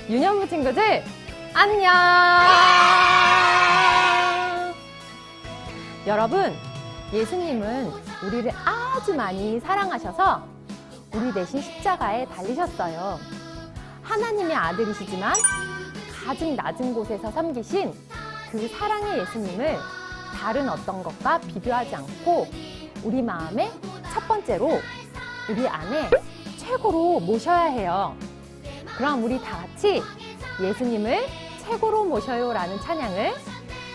유년부 친구들 안녕! 여러분, 예수님은 우리를 아주 많이 사랑하셔서 우리 대신 십자가에 달리셨어요. 하나님의 아들이시지만 가장 낮은 곳에서 섬기신 그 사랑의 예수님을 다른 어떤 것과 비교하지 않고 우리 마음에 첫 번째로 우리 안에 최고로 모셔야 해요. 그럼 우리 다 같이 예수님을 최고로 모셔요 라는 찬양을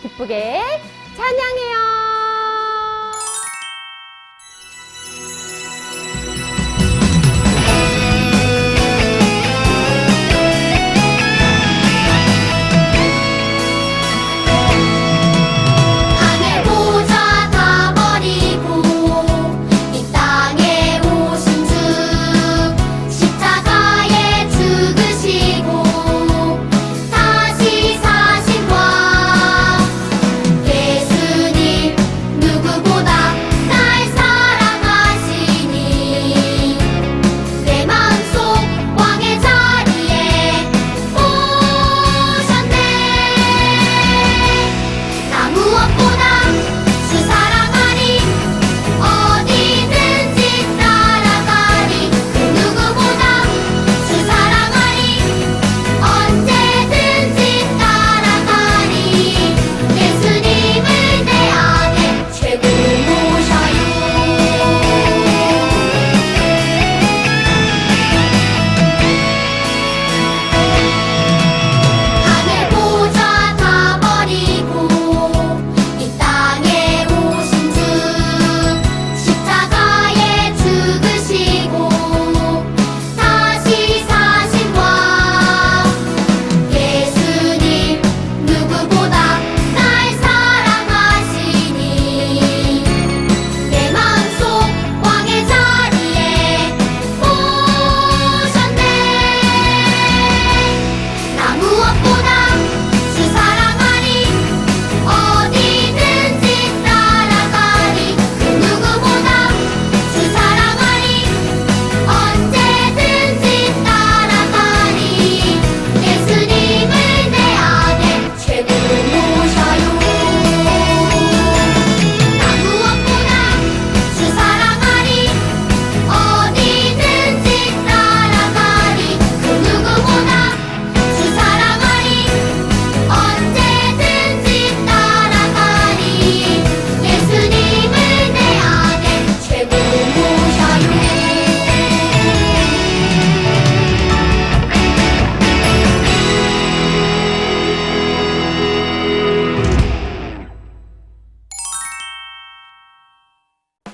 기쁘게 찬양해요.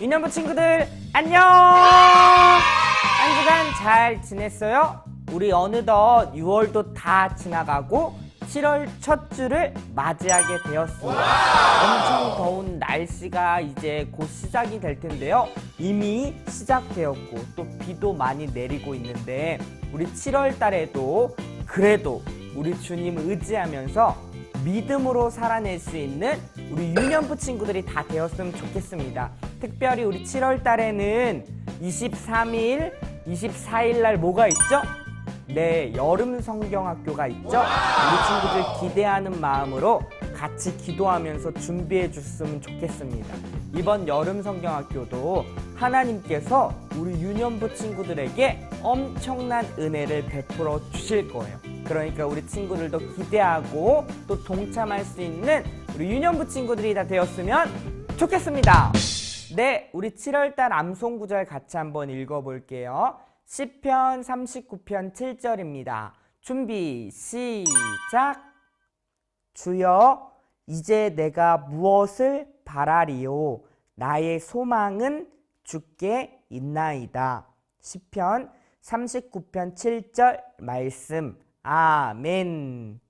유년부 친구들 안녕! 한 주간 잘 지냈어요? 우리 어느덧 6월도 다 지나가고 7월 첫 주를 맞이하게 되었습니다. 엄청 더운 날씨가 이제 곧 시작이 될 텐데요. 이미 시작되었고 또 비도 많이 내리고 있는데 우리 7월 달에도 그래도 우리 주님 의지하면서 믿음으로 살아낼 수 있는 우리 유년부 친구들이 다 되었으면 좋겠습니다. 특별히 우리 7월 달에는 23일, 24일 날 뭐가 있죠? 네, 여름 성경학교가 있죠? 우리 친구들 기대하는 마음으로 같이 기도하면서 준비해 줬으면 좋겠습니다. 이번 여름 성경학교도 하나님께서 우리 유년부 친구들에게 엄청난 은혜를 베풀어 주실 거예요. 그러니까 우리 친구들도 기대하고 또 동참할 수 있는 우리 유년부 친구들이 다 되었으면 좋겠습니다. 네, 우리 7월달 암송구절 같이 한번 읽어볼게요. 시편 39편 7절입니다. 준비, 시작! 주여, 이제 내가 무엇을 바라리요? 나의 소망은 주께 있나이다. 시편 39편 7절 말씀. 아멘.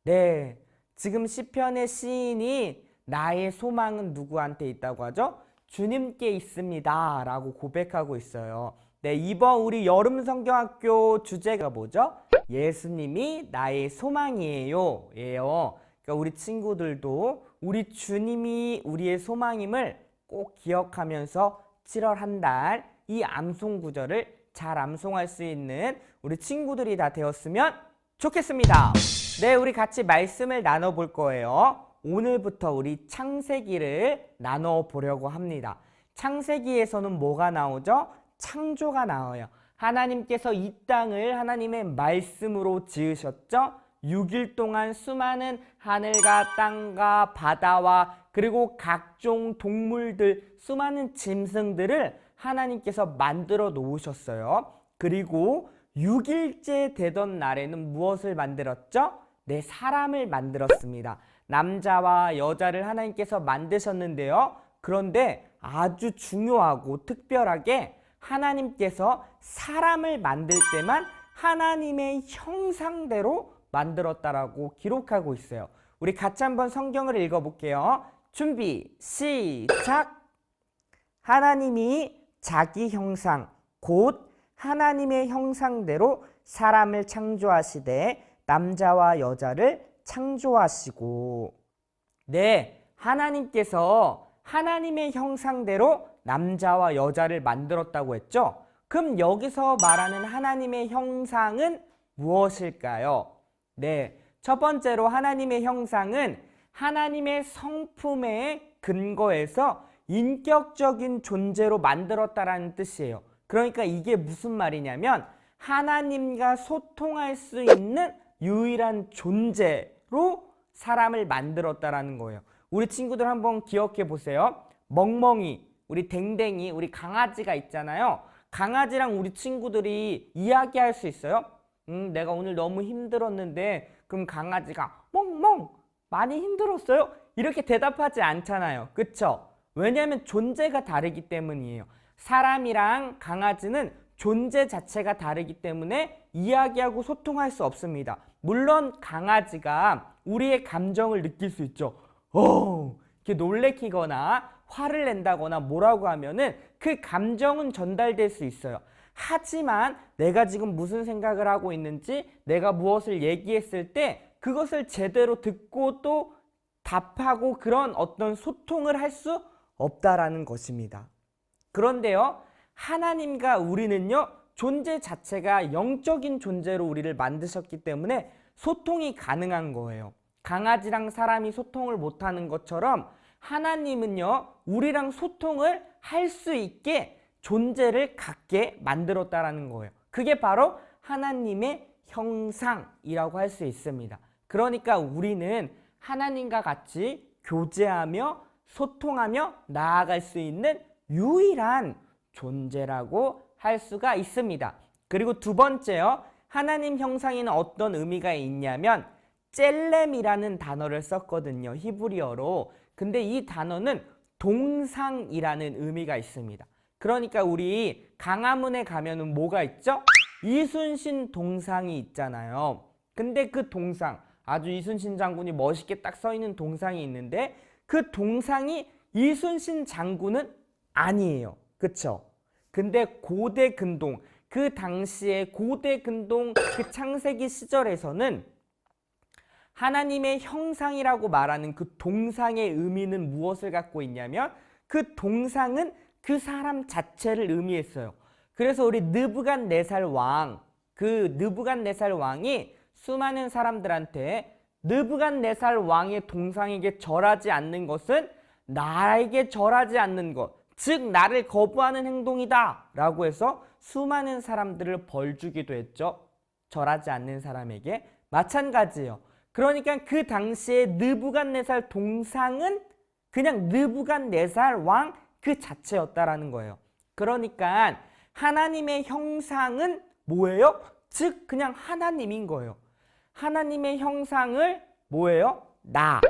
네, 지금 시편의 시인이 나의 소망은 누구한테 있다고 하죠? 주님께 있습니다 라고 고백하고 있어요. 네, 이번 우리 여름 성경학교 주제가 뭐죠? 예수님이 나의 소망이에요 예요. 그러니까 우리 친구들도 우리 주님이 우리의 소망임을 꼭 기억하면서 7월 한 달 이 암송 구절을 잘 암송할 수 있는 우리 친구들이 다 되었으면 좋겠습니다. 네, 우리 같이 말씀을 나눠볼 거예요. 오늘부터 우리 창세기를 나눠보려고 합니다. 창세기에서는 뭐가 나오죠? 창조가 나와요. 하나님께서 이 땅을 하나님의 말씀으로 지으셨죠? 6일 동안 수많은 하늘과 땅과 바다와 그리고 각종 동물들, 수많은 짐승들을 하나님께서 만들어 놓으셨어요. 그리고 6일째 되던 날에는 무엇을 만들었죠? 네, 사람을 만들었습니다. 남자와 여자를 하나님께서 만드셨는데요. 그런데 아주 중요하고 특별하게 하나님께서 사람을 만들 때만 하나님의 형상대로 만들었다라고 기록하고 있어요. 우리 같이 한번 성경을 읽어볼게요. 준비, 시작! 하나님이 자기 형상, 곧 하나님의 형상대로 사람을 창조하시되 남자와 여자를 창조하시고. 네, 하나님께서 하나님의 형상대로 남자와 여자를 만들었다고 했죠? 그럼 여기서 말하는 하나님의 형상은 무엇일까요? 네, 첫 번째로 하나님의 형상은 하나님의 성품에 근거해서 인격적인 존재로 만들었다라는 뜻이에요. 그러니까 이게 무슨 말이냐면 하나님과 소통할 수 있는 유일한 존재로 사람을 만들었다라는 거예요. 우리 친구들 한번 기억해 보세요. 멍멍이, 우리 댕댕이, 우리 강아지가 있잖아요. 강아지랑 우리 친구들이 이야기할 수 있어요? 내가 오늘 너무 힘들었는데, 그럼 강아지가 멍멍 많이 힘들었어요? 이렇게 대답하지 않잖아요. 그쵸? 왜냐하면 존재가 다르기 때문이에요. 사람이랑 강아지는 존재 자체가 다르기 때문에 이야기하고 소통할 수 없습니다. 물론 강아지가 우리의 감정을 느낄 수 있죠. 이렇게 놀래키거나 화를 낸다거나 뭐라고 하면은 그 감정은 전달될 수 있어요. 하지만 내가 지금 무슨 생각을 하고 있는지, 내가 무엇을 얘기했을 때 그것을 제대로 듣고 또 답하고 그런 어떤 소통을 할 수 없다라는 것입니다. 그런데요, 하나님과 우리는요, 존재 자체가 영적인 존재로 우리를 만드셨기 때문에 소통이 가능한 거예요. 강아지랑 사람이 소통을 못하는 것처럼 하나님은요, 우리랑 소통을 할 수 있게 존재를 갖게 만들었다라는 거예요. 그게 바로 하나님의 형상이라고 할 수 있습니다. 그러니까 우리는 하나님과 같이 교제하며 소통하며 나아갈 수 있는 유일한 존재라고 할 수가 있습니다. 그리고 두 번째요, 하나님 형상에는 어떤 의미가 있냐면 젤렘이라는 단어를 썼거든요, 히브리어로. 근데 이 단어는 동상이라는 의미가 있습니다. 그러니까 우리 강화문에 가면은 뭐가 있죠? 이순신 동상이 있잖아요. 근데 그 동상, 아주 이순신 장군이 멋있게 딱 서 있는 동상이 있는데 그 동상이 이순신 장군은 아니에요. 그쵸? 근데 고대 근동, 그 당시에 고대 근동 그 창세기 시절에서는 하나님의 형상이라고 말하는 그 동상의 의미는 무엇을 갖고 있냐면 그 동상은 그 사람 자체를 의미했어요. 그래서 우리 느부갓네살 왕, 그 느부갓네살 왕이 수많은 사람들한테 느부갓네살 왕의 동상에게 절하지 않는 것은 나에게 절하지 않는 것, 즉 나를 거부하는 행동이다 라고 해서 수많은 사람들을 벌 주기도 했죠. 절하지 않는 사람에게. 마찬가지예요. 그러니까 그 당시에 느부갓네살 동상은 그냥 느부갓네살 왕 그 자체였다라는 거예요. 그러니까 하나님의 형상은 뭐예요? 즉 그냥 하나님인 거예요. 하나님의 형상을 뭐예요? 나.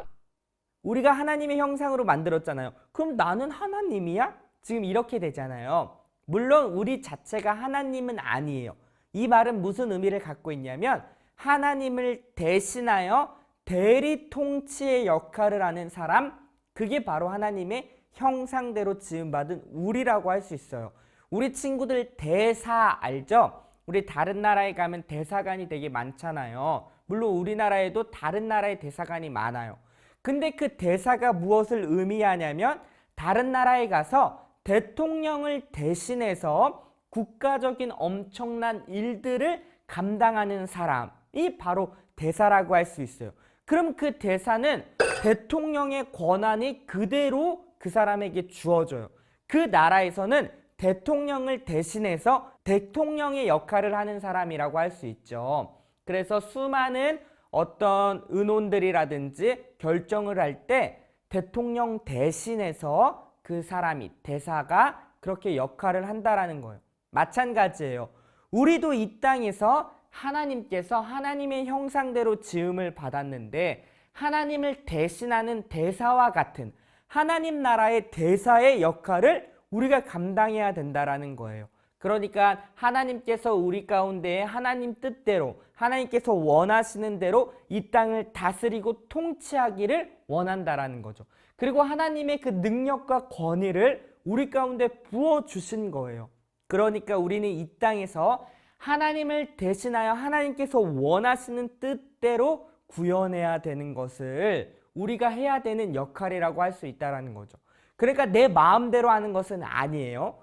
우리가 하나님의 형상으로 만들었잖아요. 그럼 나는 하나님이야? 지금 이렇게 되잖아요. 물론 우리 자체가 하나님은 아니에요. 이 말은 무슨 의미를 갖고 있냐면 하나님을 대신하여 대리 통치의 역할을 하는 사람, 그게 바로 하나님의 형상대로 지음받은 우리라고 할 수 있어요. 우리 친구들 대사 알죠? 우리 다른 나라에 가면 대사관이 되게 많잖아요. 물론 우리나라에도 다른 나라의 대사관이 많아요. 근데 그 대사가 무엇을 의미하냐면 다른 나라에 가서 대통령을 대신해서 국가적인 엄청난 일들을 감당하는 사람이 바로 대사라고 할 수 있어요. 그럼 그 대사는 대통령의 권한이 그대로 그 사람에게 주어져요. 그 나라에서는 대통령을 대신해서 대통령의 역할을 하는 사람이라고 할 수 있죠. 그래서 수많은 어떤 의논들이라든지 결정을 할 때 대통령 대신해서 그 사람이 대사가 그렇게 역할을 한다라는 거예요. 마찬가지예요. 우리도 이 땅에서 하나님께서 하나님의 형상대로 지음을 받았는데 하나님을 대신하는 대사와 같은 하나님 나라의 대사의 역할을 우리가 감당해야 된다라는 거예요. 그러니까 하나님께서 우리 가운데 하나님 뜻대로 하나님께서 원하시는 대로 이 땅을 다스리고 통치하기를 원한다라는 거죠. 그리고 하나님의 그 능력과 권위를 우리 가운데 부어주신 거예요. 그러니까 우리는 이 땅에서 하나님을 대신하여 하나님께서 원하시는 뜻대로 구현해야 되는 것을 우리가 해야 되는 역할이라고 할 수 있다는 거죠. 그러니까 내 마음대로 하는 것은 아니에요.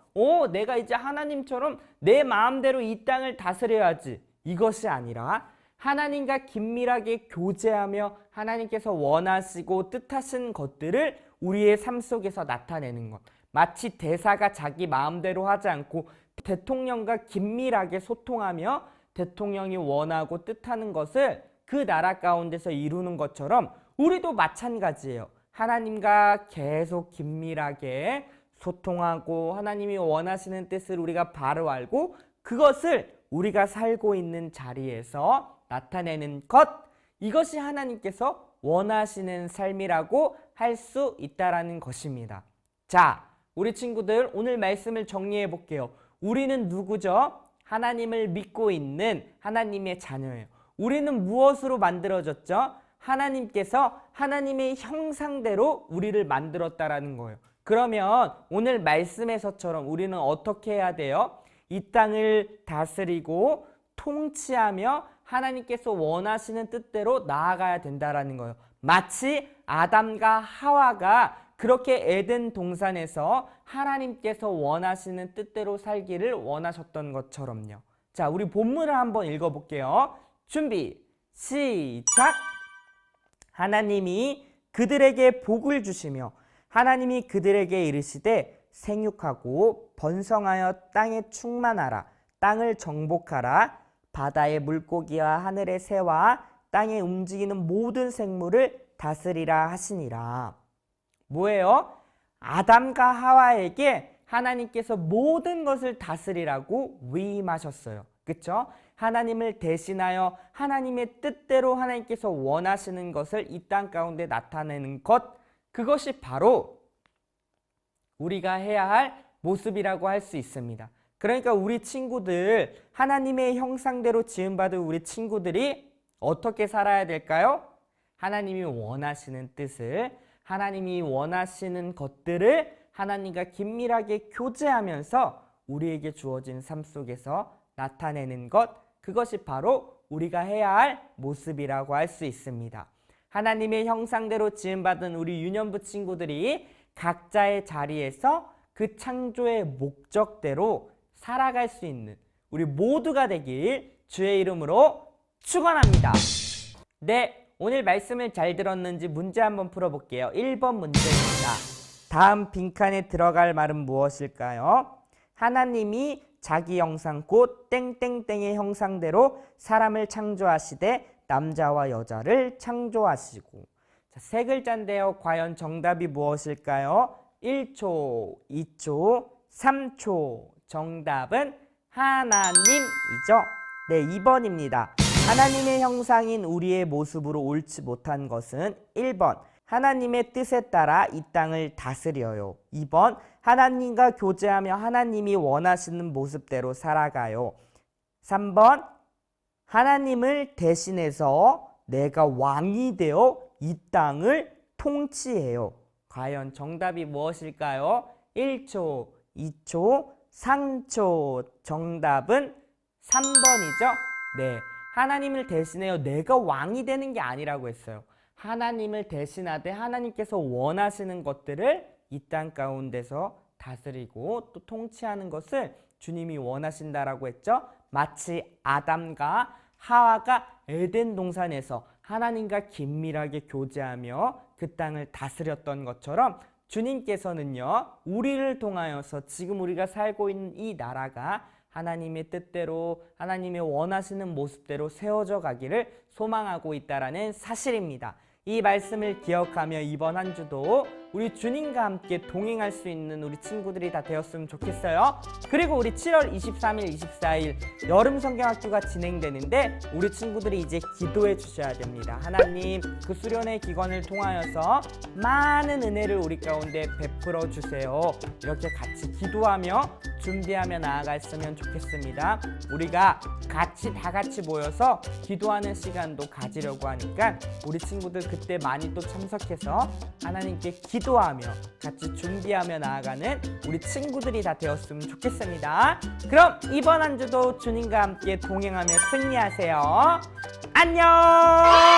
내가 이제 하나님처럼 내 마음대로 이 땅을 다스려야지. 이것이 아니라 하나님과 긴밀하게 교제하며 하나님께서 원하시고 뜻하신 것들을 우리의 삶 속에서 나타내는 것. 마치 대사가 자기 마음대로 하지 않고 대통령과 긴밀하게 소통하며 대통령이 원하고 뜻하는 것을 그 나라 가운데서 이루는 것처럼 우리도 마찬가지예요. 하나님과 계속 긴밀하게 소통하고 하나님이 원하시는 뜻을 우리가 바로 알고 그것을 우리가 살고 있는 자리에서 나타내는 것, 이것이 하나님께서 원하시는 삶이라고 할 수 있다라는 것입니다. 자, 우리 친구들 오늘 말씀을 정리해 볼게요. 우리는 누구죠? 하나님을 믿고 있는 하나님의 자녀예요. 우리는 무엇으로 만들어졌죠? 하나님께서 하나님의 형상대로 우리를 만들었다라는 거예요. 그러면 오늘 말씀에서처럼 우리는 어떻게 해야 돼요? 이 땅을 다스리고 통치하며 하나님께서 원하시는 뜻대로 나아가야 된다라는 거예요. 마치 아담과 하와가 그렇게 에덴 동산에서 하나님께서 원하시는 뜻대로 살기를 원하셨던 것처럼요. 자, 우리 본문을 한번 읽어볼게요. 준비, 시작! 하나님이 그들에게 복을 주시며 하나님이 그들에게 이르시되 생육하고 번성하여 땅에 충만하라. 땅을 정복하라. 바다의 물고기와 하늘의 새와 땅에 움직이는 모든 생물을 다스리라 하시니라. 뭐예요? 아담과 하와에게 하나님께서 모든 것을 다스리라고 위임하셨어요. 그렇죠? 하나님을 대신하여 하나님의 뜻대로 하나님께서 원하시는 것을 이 땅 가운데 나타내는 것, 그것이 바로 우리가 해야 할 모습이라고 할 수 있습니다. 그러니까 우리 친구들, 하나님의 형상대로 지음받은 우리 친구들이 어떻게 살아야 될까요? 하나님이 원하시는 뜻을, 하나님이 원하시는 것들을 하나님과 긴밀하게 교제하면서 우리에게 주어진 삶 속에서 나타내는 것, 그것이 바로 우리가 해야 할 모습이라고 할 수 있습니다. 하나님의 형상대로 지음받은 우리 유년부 친구들이 각자의 자리에서 그 창조의 목적대로 살아갈 수 있는 우리 모두가 되길 주의 이름으로 축원합니다. 네, 오늘 말씀을 잘 들었는지 문제 한번 풀어볼게요. 1번 문제입니다. 다음 빈칸에 들어갈 말은 무엇일까요? 하나님이 자기 형상 곧 땡땡땡의 형상대로 사람을 창조하시되 남자와 여자를 창조하시고. 자, 세 글자인데요. 과연 정답이 무엇일까요? 1초, 2초, 3초. 정답은 하나님이죠. 네, 2번입니다. 하나님의 형상인 우리의 모습으로 옳지 못한 것은 1번, 하나님의 뜻에 따라 이 땅을 다스려요. 2번, 하나님과 교제하며 하나님이 원하시는 모습대로 살아가요. 3번, 하나님을 대신해서 내가 왕이 되어 이 땅을 통치해요. 과연 정답이 무엇일까요? 1초, 2초, 3초. 정답은 3번이죠. 네, 하나님을 대신해요. 내가 왕이 되는 게 아니라고 했어요. 하나님을 대신하되 하나님께서 원하시는 것들을 이 땅 가운데서 다스리고 또 통치하는 것을 주님이 원하신다라고 했죠. 마치 아담과 하와가 에덴 동산에서 하나님과 긴밀하게 교제하며 그 땅을 다스렸던 것처럼 주님께서는요, 우리를 통하여서 지금 우리가 살고 있는 이 나라가 하나님의 뜻대로 하나님의 원하시는 모습대로 세워져 가기를 소망하고 있다라는 사실입니다. 이 말씀을 기억하며 이번 한 주도 우리 주님과 함께 동행할 수 있는 우리 친구들이 다 되었으면 좋겠어요. 그리고 우리 7월 23일, 24일 여름 성경학교가 진행되는데 우리 친구들이 이제 기도해 주셔야 됩니다. 하나님, 그 수련회 기간을 통하여서 많은 은혜를 우리 가운데 베풀어 주세요. 이렇게 같이 기도하며 준비하며 나아갔으면 좋겠습니다. 우리가 다 같이 모여서 기도하는 시간도 가지려고 하니까 우리 친구들 그때 많이 또 참석해서 하나님께 기도하며 같이 준비하며 나아가는 우리 친구들이 다 되었으면 좋겠습니다. 그럼 이번 한 주도 주님과 함께 동행하며 승리하세요. 안녕!